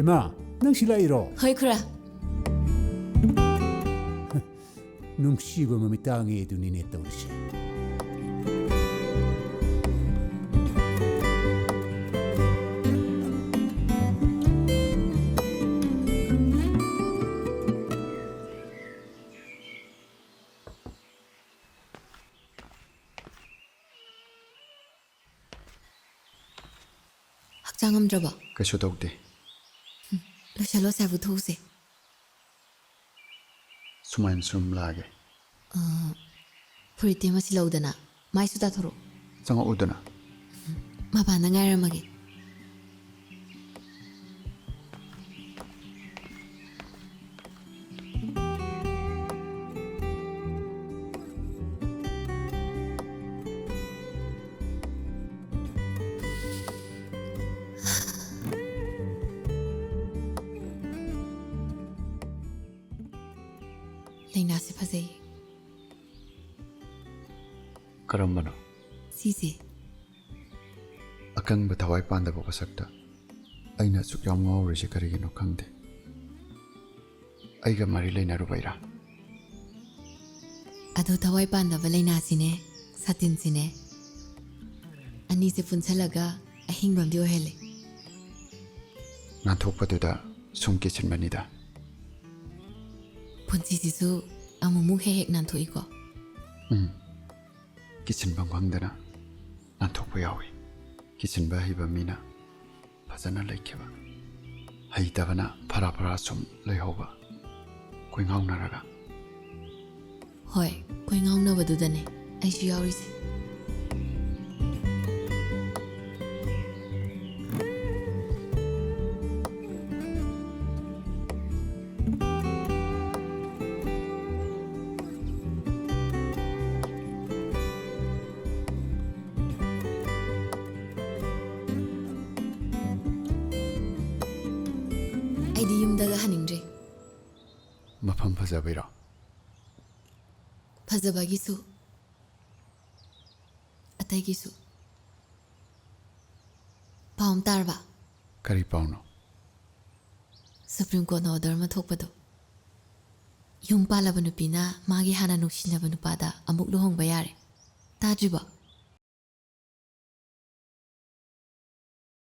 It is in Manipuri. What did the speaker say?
이마, 능 실라이로. 헐 그래. 뭉치고 몸이 땅에 두니 냈다 그러지. 학장 함져봐. 그쇼 덕대 러시아로 살부터 수마인 숨라게 프리티 마시 러우다나 마이 수다 토로. 정어 우드나 마바나 ngaramage. 레이나시 파세이. 그런 시세. 아깡바 다와이 빤다 보고 sakta aina suk yam ngawri se karigino khangde aiga mari leinaru baira अदो थवाई पांदब लेनासिने सतिनसिने अनि से पुनसलगा अहिंग बम्दियो हेले नाथोकपदुदा sumki chinbanida पुनसिसिसु अमुमु हेक नानथोइको kitchen bangwangdana nathokpa yawi kitchen ba hiba mina phajana laikheba haitavana phara sum leihoba koi ngaunaraga होय कोई ngaunabadudane aishu yawrise 아이디 윰다가 하닝제 mafam phajabaira फजबागिसु अतैगिसु पाउम तारबा kari pauno supreme court order मा थोकपदो युम पालाब नुपीना मागी हाना नुक्सिनब नुपादा अमुक लुहोंगबा यारे ताद्रिबो